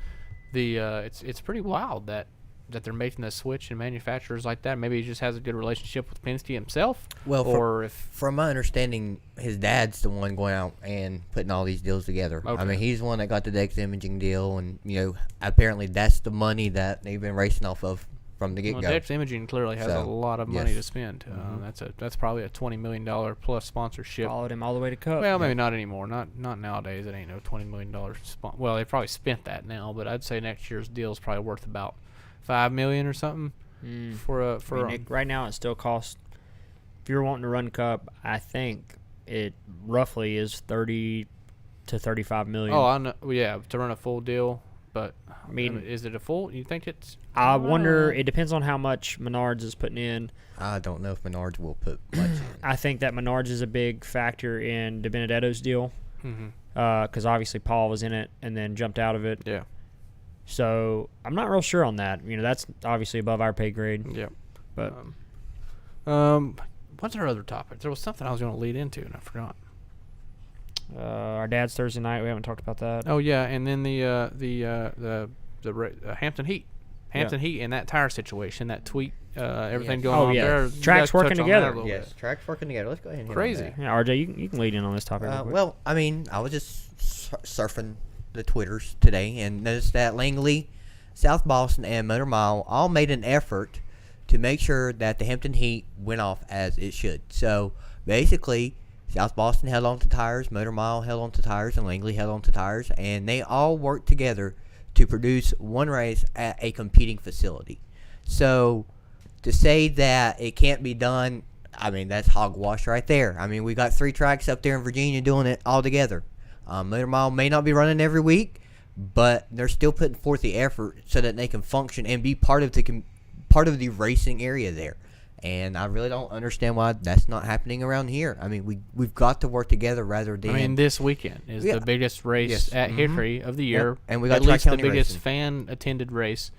it's pretty wild that they're making the switch in manufacturers like that. Maybe he just has a good relationship with Penske himself. Well, or from my understanding, his dad's the one going out and putting all these deals together. Okay. I mean, he's the one that got the Dex Imaging deal, and apparently that's the money that they've been racing off of from the get-go. Dex Imaging clearly has a lot of money to spend. Mm-hmm. That's probably a $20 million plus sponsorship. Followed him all the way to Cup. Well, maybe not anymore. Not nowadays. It ain't no $20 million. Well, they probably spent that now, but I'd say next year's deal is probably worth about $5 million or something right now it still costs. If you're wanting to run Cup, I think it roughly is 30 to 35 million. Oh, I know. Yeah, to run a full deal, but I mean, is it a full? You think it's? I wonder. It depends on how much Menards is putting in. I don't know if Menards will put much in. I think that Menards is a big factor in DiBenedetto's deal, because obviously Paul was in it and then jumped out of it. Yeah. So I'm not real sure on that. That's obviously above our pay grade. Yeah. But what's our other topic? There was something I was going to lead into and I forgot. Our dad's Thursday night. We haven't talked about that. Oh yeah, and then the Hampton Heat, Heat, and that tire situation, that tweet, everything going on there. Tracks working together. Yes, tracks working together. Let's go ahead and hit Crazy. on that. Yeah, RJ, you can lead in on this topic. Real quick. Well, I mean, I was just surfing the Twitters today and noticed that Langley, South Boston, and Motor Mile all made an effort to make sure that the Hampton Heat went off as it should. So basically, South Boston held on to tires, Motor Mile held on to tires, and Langley held on to tires, and they all worked together to produce one race at a competing facility. So to say that it can't be done, I mean, that's hogwash right there. I mean, we got 3 tracks up there in Virginia doing it all together. Motor Mile may not be running every week, but they're still putting forth the effort so that they can function and be part of the racing area there. And I really don't understand why that's not happening around here. I mean, we've got to work together rather than. I mean, this weekend is the biggest race at Hickory of the year, and we got at least the Tri-County biggest racing. fan-attended race.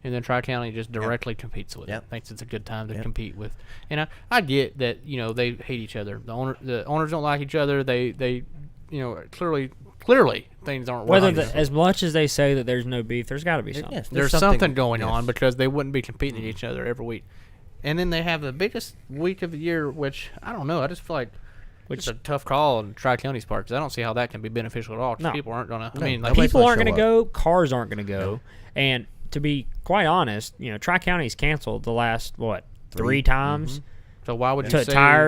And then Tri-County just directly competes with it. Thinks it's a good time to compete with. And I get that they hate each other. The owners don't like each other. They clearly things aren't working. As much as they say that there's no beef, there's got to be something. Yes, There's something going on because they wouldn't be competing each other every week. And then they have the biggest week of the year, which I don't know. I just feel like it's a tough call on Tri-County's part because I don't see how that can be beneficial at all. Because people aren't going to. I mean, people aren't going to go. Cars aren't going to go. And to be quite honest, Tri-County's canceled the last 3 times. So why would you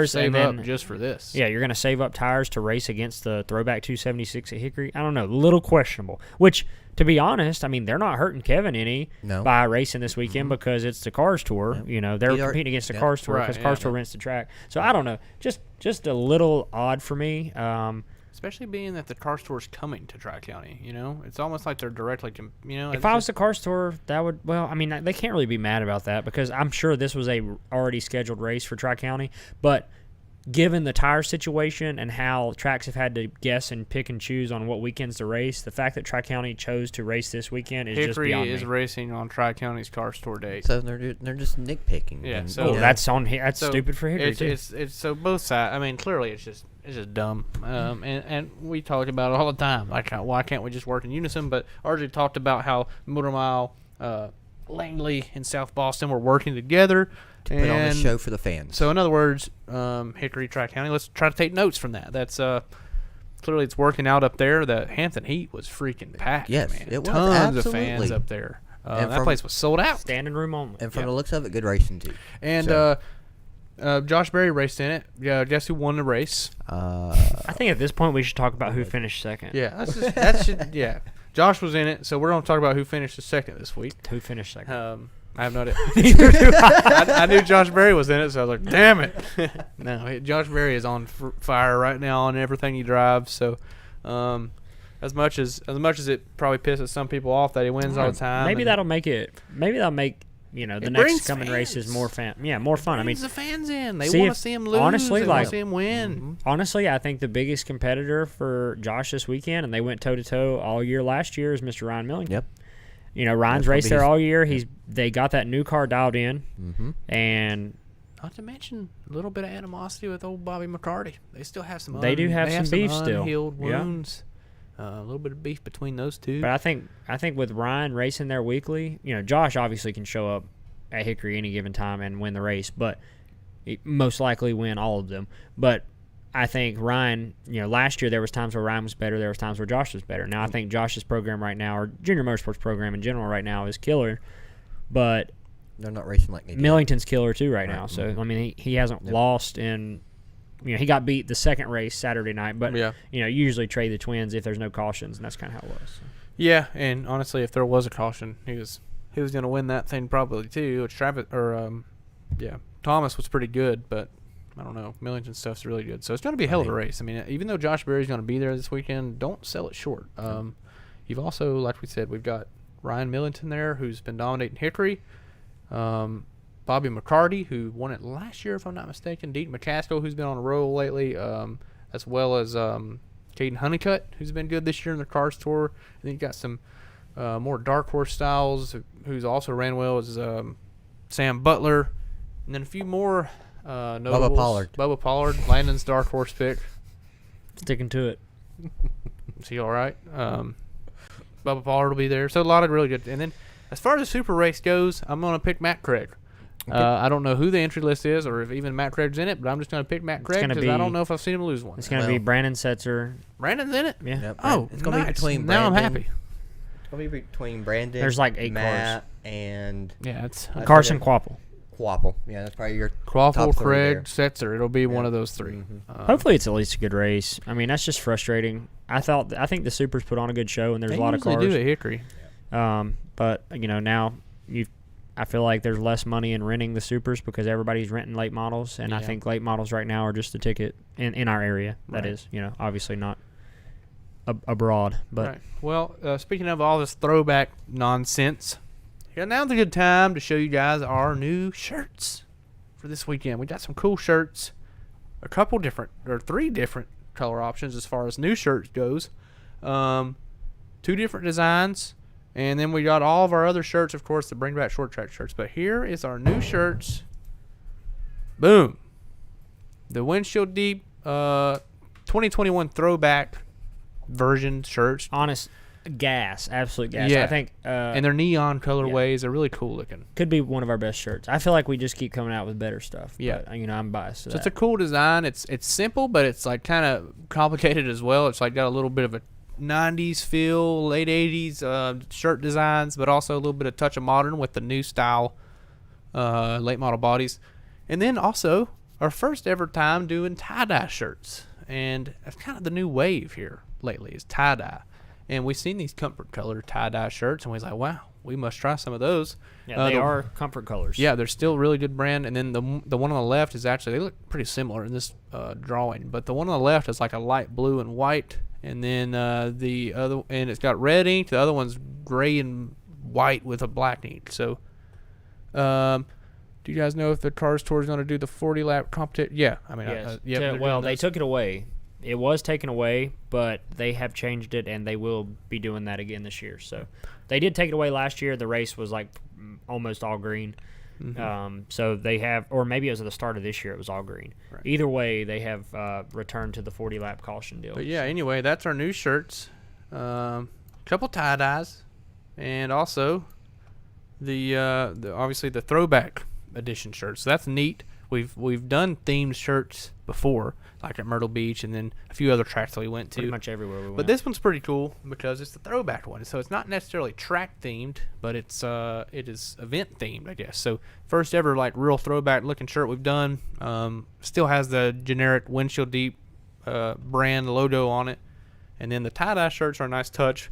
save up just for this? Yeah, you're going to save up tires to race against the Throwback 276 at Hickory? I don't know. A little questionable. Which, to be honest, I mean, they're not hurting Kevin any by racing this weekend because it's the Cars Tour. They're competing against the Cars Tour because Cars Tour rents the track. So I don't know. Just a little odd for me. Especially being that the Cars Tour is coming to Tri-County. It's almost like they're directly. If I was the Cars Tour, that would. Well, I mean, they can't really be mad about that because I'm sure this was a already scheduled race for Tri-County. But given the tire situation and how tracks have had to guess and pick and choose on what weekends to race, the fact that Tri-County chose to race this weekend is just beyond me. Hickory is racing on Tri-County's Cars Tour date. So they're just nitpicking. Yeah. So that's stupid for Hickory too. It's so both sides. I mean, clearly it's just dumb. And we talk about it all the time. Like, why can't we just work in unison? But RJ talked about how Motor Mile, Langley, and South Boston were working together to put on a show for the fans. So in other words, Hickory, Tri-County. Let's try to take notes from that. That's clearly it's working out up there. The Hampton Heat was freaking packed. Yes, man. it was tons of absolutely. fans up there. And that place was sold out. Standing room only. And from the looks of it, good racing too. And Josh Berry raced in it. Yeah, guess who won the race? I think at this point we should talk about who finished second. Yeah, that should. Yeah, Josh was in it, so we're going to talk about who finished the second this week. Who finished second? I have no idea. I knew Josh Berry was in it, so I was like, damn it. No, Josh Berry is on fire right now on everything he drives. So, as much as it probably pisses some people off that he wins all the time. Maybe that'll make the next coming races more fun. I mean, the fans in. They want to see him lose. Honestly, they want to see him win. Mm-hmm. Honestly, I think the biggest competitor for Josh this weekend, and they went toe to toe all year last year, is Mr. Ryan Millington. Yep. Ryan's raced there all year. They got that new car dialed in, and not to mention a little bit of animosity with old Bobby McCarty. They still have some. They do have some beef still. Unhealed wounds. A little bit of beef between those two. But I think with Ryan racing there weekly, Josh obviously can show up at Hickory any given time and win the race, but he most likely win all of them. But I think Ryan, last year there was times where Ryan was better, there was times where Josh was better. Now I think Josh's program right now, or Junior Motorsports program in general right now, is killer, but they're not racing like they did. Millington's killer too right now. So I mean, he hasn't lost in. He got beat the second race Saturday night, but you usually trade the twins if there's no cautions, and that's kind of how it was. So. Yeah, and honestly, if there was a caution, he was going to win that thing probably too. Thomas was pretty good, but I don't know. Millington's stuff's really good, so it's going to be a hell of a race. I mean, even though Josh Berry's going to be there this weekend, don't sell it short. You've also, like we said, we've got Ryan Millington there, who's been dominating Hickory. Bobby McCarty, who won it last year, if I'm not mistaken. Deaton McCaskill, who's been on a roll lately, as well as Caden Honeycutt, who's been good this year in the Cars Tour. And then you got some more dark horse styles, who's also ran well, is Sam Butler. And then a few more notables. Bubba Pollard, Landon's dark horse pick. Sticking to it. Is he all right? Bubba Pollard will be there. So a lot of really good. And then as far as the super race goes, I'm going to pick Matt Craig. Okay. I don't know who the entry list is or if even Matt Craig's in it, but I'm just going to pick Matt Craig because I don't know if I've seen him lose one. It's going to be Brandon Setzer. Brandon's in it? Yeah. Yep. Oh, it's going to be between Brandon. Brandon. Now I'm happy. It's going to be between Brandon. There's like 8 Matt, cars. And it's Carson Quapple. Yeah, that's probably your Quapple, top three Craig, there. Setzer. It'll be one of those three. Mm-hmm. Hopefully it's at least a good race. I mean, that's just frustrating. I think the Supers put on a good show, and there's a lot of cars. They do at Hickory. But now I feel like there's less money in renting the Supers because everybody's renting late models, and I think late models right now are just the ticket in our area. That is, obviously not abroad. But right. Well, speaking of all this throwback nonsense, now's a good time to show you guys our new shirts for this weekend. We got some cool shirts, three different color options as far as new shirts goes, 2 different designs. And then we got all of our other shirts, of course, the Bring Back Short Track shirts. But here is our new shirts. Boom. The Windshield Deep 2021 throwback version shirts. Honest gas. Absolute gas. Yeah. I think. And they're neon colorways. They're really cool looking. Could be one of our best shirts. I feel like we just keep coming out with better stuff. Yeah. But, I'm biased to So that. it's a cool design. It's simple, but it's like kind of complicated as well. It's like got a little bit of a 90s feel, late 80s shirt designs, but also a little bit of touch of modern with the new style late model bodies. And then also our first ever time doing tie-dye shirts. And that's kind of the new wave here lately is tie-dye. And we've seen these comfort color tie-dye shirts, and we was like, wow, we must try some of those. Yeah, they are comfort colors. Yeah, they're still a really good brand. And then the one on the left is actually, they look pretty similar in this drawing. But the one on the left is like a light blue and white. And then the other, and it's got red ink. The other one's gray and white with a black ink. So, do you guys know if the Cars Tour is going to do the 40-lap competition? Yeah, I mean, yes. They took it away. It was taken away, but they have changed it, and they will be doing that again this year. So, they did take it away last year. The race was like almost all green. Mm-hmm. So they have, or maybe it was at the start of this year, it was all green. Right. Either way, they have returned to the 40-lap caution deal. But yeah, anyway, that's our new shirts. Couple tie-dyes, and also the obviously the throwback edition shirts. So that's neat. We've done themed shirts before, like at Myrtle Beach, and then a few other tracks that we went to. Pretty much everywhere we went. But this one's pretty cool because it's the throwback one. So it's not necessarily track themed, but it is event themed, I guess. So first ever like real throwback looking shirt we've done. Still has the generic Windshield Deep brand logo on it, and then the tie dye shirts are a nice touch.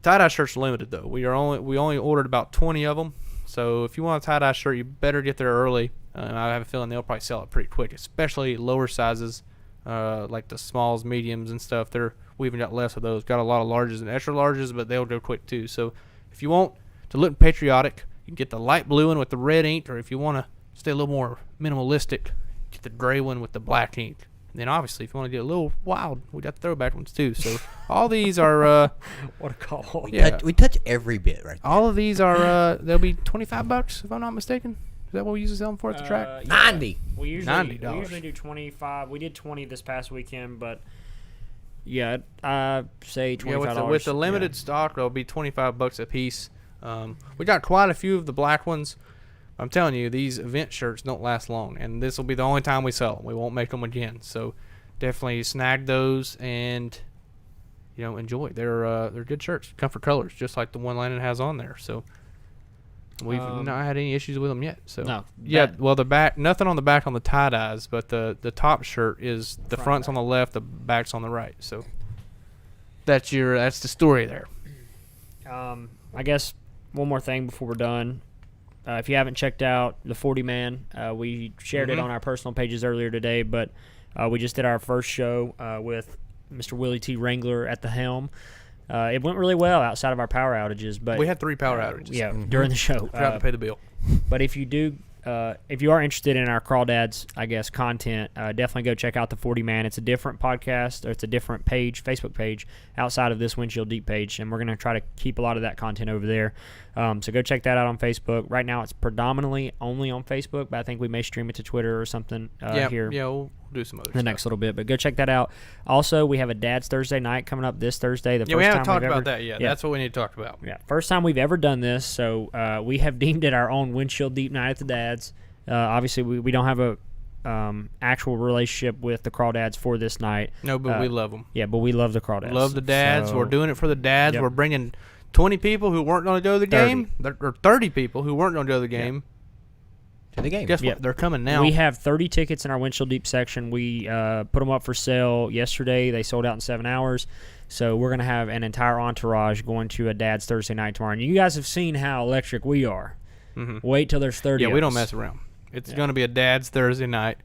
Tie-dye shirts are limited though. We only ordered about 20 of them. So if you want a tie-dye shirt, you better get there early. And I have a feeling they'll probably sell it pretty quick, especially lower sizes, like the smalls, mediums, and stuff. We even got less of those. Got a lot of larges and extra larges, but they'll go quick too. So if you want to look patriotic, you can get the light blue one with the red ink, or if you want to stay a little more minimalistic, get the gray one with the black ink. And then obviously, if you want to get a little wild, we got the throwback ones too. So all these are What a call. We touch every bit right there. all of these are they'll be $25 if I'm not mistaken. Is that what we usually sell them for at the track? Yeah. 90. We usually $90. do 25. We did 20 this past weekend, but yeah, I say $25. Yeah, with the limited stock, it'll be $25 a piece. We got quite a few of the black ones. I'm telling you, these event shirts don't last long, and this will be the only time we sell them. We won't make them again. So definitely snag those and enjoy. They're good shirts, comfort colors, just like the one Landon has on there. So we've not had any issues with them yet. So No. yeah, well the back, nothing on the back on the tie dyes, but the top shirt is the front's on the left, the back's on the right. So that's the story there. I guess one more thing before we're done. If you haven't checked out the 40 Man, we shared it on our personal pages earlier today, but we just did our first show with Mr. Willie T. Wrangler at the helm. It went really well outside of our power outages, but We had 3 power outages. yeah, during the show. Forgot to pay the bill. But if you are interested in our Crawdads, I guess, content, definitely go check out the 40 Man. It's a different podcast, or it's a different page, Facebook page, outside of this Windshield Deep page, and we're going to try to keep a lot of that content over there. So go check that out on Facebook. Right now, it's predominantly only on Facebook, but I think we may stream it to Twitter or something here. Yeah, we'll do some other The next little bit, but go check that out. Also, we have a Dad's Thursday night coming up this Thursday. we haven't talked about that yet. Yeah. That's what we need to talk about. Yeah, first time we've ever done this, so we have deemed it our own Windshield Deep Night at the Dad's. Obviously, we don't have a actual relationship with the Crawdads for this night. No, but we love them. Yeah, but we love the Crawdads. Love the dads. So, We're doing it for the dads. Yep. We're bringing 20 people who weren't going to go to the 30. game, or 30 people who weren't going to go to the game. To the game. Guess what? Yep. They're coming now. We have 30 tickets in our Windshield Deep section. We put them up for sale yesterday. They sold out in 7 hours. So we're going to have an entire entourage going to a Dad's Thursday night tomorrow. And you guys have seen how electric we are. Mhm. Wait till there's 30 Yeah, of we don't us. mess around. It's going to be a dad's Thursday night.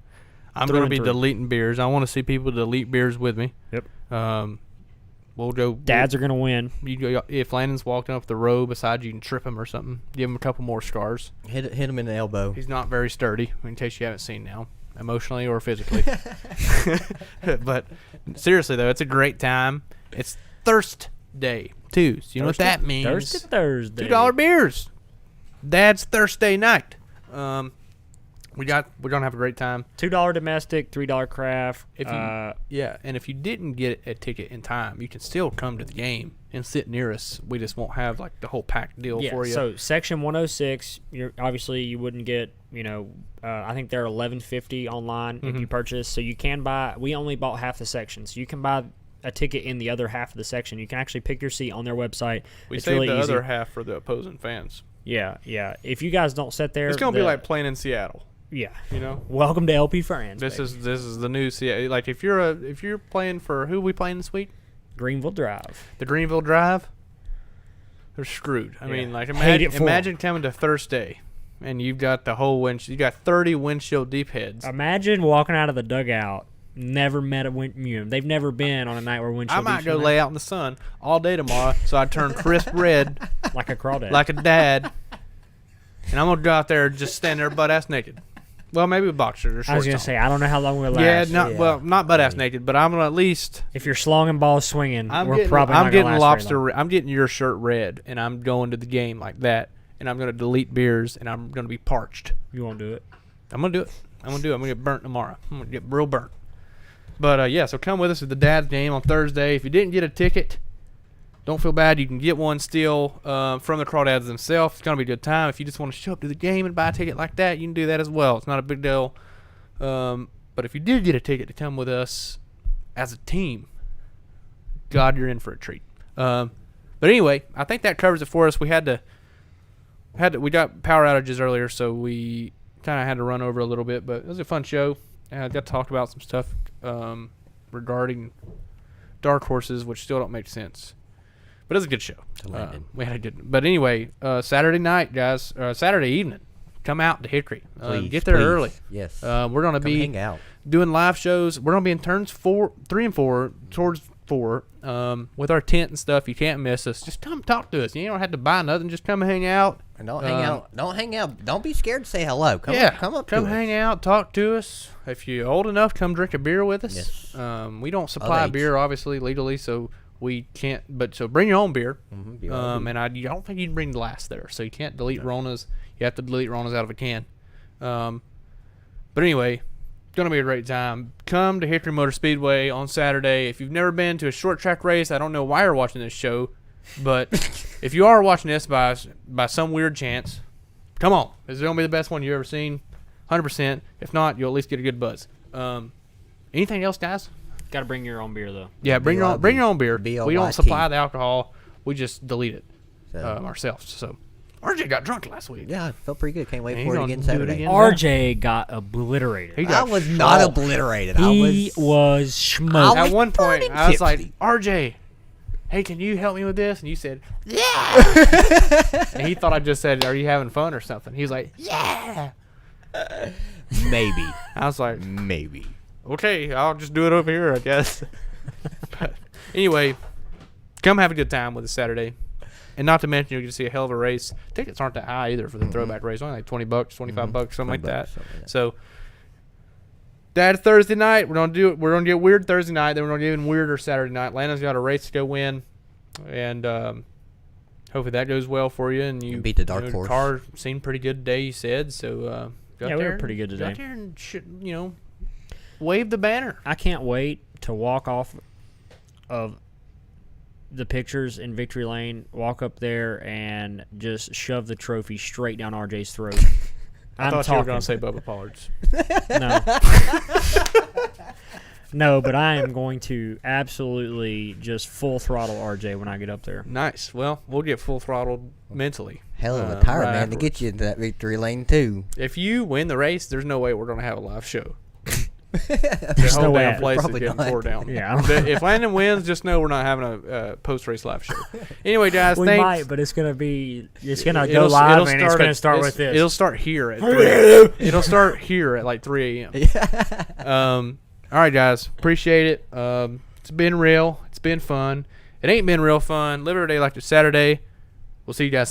I'm Through going to and be through. deleting beers. I want to see people delete beers with me. Yep. We'll go. Dads are going to win. You go, if Landon's walking up the road beside you, you can trip him or something. Give him a couple more scars. Hit him in the elbow. He's not very sturdy, in case you haven't seen now, emotionally or physically. But seriously, though, it's a great time. It's Thirst Day, too. So you know what that means. Thursday. $2 beers. Dad's Thursday night. We're gonna have a great time. $2 domestic, $3 craft. If you yeah, and if you didn't get a ticket in time, you can still come to the game and sit near us. We just won't have like the whole packed deal for you. So section 106, you wouldn't get. I think they're $11.50 online if you purchase. So you can buy. We only bought half the section, so you can buy a ticket in the other half of the section. You can actually pick your seat on their website. We it's saved really the easy. other half for the opposing fans. Yeah. If you guys don't sit there, It's gonna be like playing in Seattle. Yeah. You know. Welcome to LP Friends. This is the new Seattle. Like if you're playing for who we playing this week? Greenville Drive. The Greenville Drive. They're screwed. I mean, like Hate it for 'em. imagine coming to Thursday, and you've got the whole windshield. You got 30 windshield deep heads. Imagine walking out of the dugout. Never met they've never been on a night where windshield. I might deep go is lay out in the sun all day tomorrow, so I turn crisp red like a crawdad. like a dad, and I'm gonna go out there and just stand there butt ass naked. Well, maybe with boxers or shorts. I was gonna on. say I don't know how long we'll Yeah, last. not butt ass naked, but I'm gonna at least. If you're slonging balls swinging, I'm we're getting, probably I'm not getting gonna last very long. lobster. I'm getting your shirt red, and I'm going to the game like that, and I'm gonna delete beers, and I'm gonna be parched. You won't do it. I'm gonna do it. I'm gonna get burnt tomorrow. I'm gonna get real burnt. But yeah, so come with us at the Dad's game on Thursday. If you didn't get a ticket, don't feel bad. You can get one still from the Crawdads themselves. It's gonna be a good time. If you just want to show up to the game and buy a ticket like that, you can do that as well. It's not a big deal. But if you did get a ticket to come with us as a team, God, you're in for a treat. But anyway, I think that covers it for us. We we got power outages earlier, so we kind of had to run over a little bit, but it was a fun show. And I got to talk about some stuff regarding dark horses, which still don't make sense. But it was a good show. Landon. We had a good. But anyway, Saturday night, guys. Saturday evening, come out to Hickory. Please, Get there please. early. Yes. We're gonna Come be hang out. doing live shows. We're gonna be in turns 3 and 4 towards 4. With our tent and stuff. You can't miss us. Just come talk to us. You don't have to buy nothing. Just come hang out. And don't hang out. Don't hang out. Don't be scared to say hello. Come up to us. hang out, talk to us. If you're old enough, come drink a beer with us. Yes. We don't supply age. beer, obviously, legally, so we can't. But so bring your own beer. Your own beer. And I don't think you can bring glass there, so you can't delete Ronas. You have to delete Ronas out of a can. But anyway, gonna be a great time. Come to Hickory Motor Speedway on Saturday. If you've never been to a short track race, I don't know why you're watching this show, but if you are watching this by some weird chance, come on. It's gonna be the best one you've ever seen, 100%. If not, you'll at least get a good buzz. Anything else, guys? Got to bring your own beer though. Yeah, bring your own beer. BLYT. We don't supply the alcohol. We just delete it So, ourselves. So RJ got drunk last week. yeah, I felt pretty good. Can't wait And for he's it gonna again do it Saturday. again. RJ got obliterated. He I got was not smoked. obliterated. He was smoked. At one point, pretty I was like, tipsy. RJ, hey, can you help me with this? And you said, yeah. And he thought I just said, are you having fun or something? He was like, yeah. Maybe. I was like, Maybe. okay, I'll just do it over here, I guess. But anyway, come have a good time with us Saturday. And not to mention, you'll get to see a hell of a race. Tickets aren't that high either for the throwback race. Only like $20, $25, something like that. So that Thursday night, we're gonna get weird Thursday night, then we're gonna get even weirder Saturday night. Landon's got a race to go win, and hopefully that goes well for you. And you And beat the dark horse. Car seemed pretty good today, you said. So go Yeah, out we were there, pretty good Go today. out there and wave the banner. I can't wait to walk off of the pictures in Victory Lane, walk up there, and just shove the trophy straight down RJ's throat. I thought you were gonna say Bubba Pollard's. No. No, but I am going to absolutely just full throttle RJ when I get up there. Nice. Well, we'll get full throttled mentally. Hell of a tire, right man, to get afterwards. you into that victory lane, too. If you win the race, there's no way we're gonna have a live show. There's The no whole way. damn place is Probably getting not. tore down. Yeah. But if Landon wins, just know we're not having a post-race live show. Anyway, guys, We thanks. might, but it's gonna be. It's gonna It'll- go live, it'll and it's gonna at- start it's- with this. It'll start here at 3. It'll start here at like 3 a.m. All right, guys. Appreciate it. It's been real. It's been fun. It ain't been real fun. Live every day like it's Saturday. We'll see you guys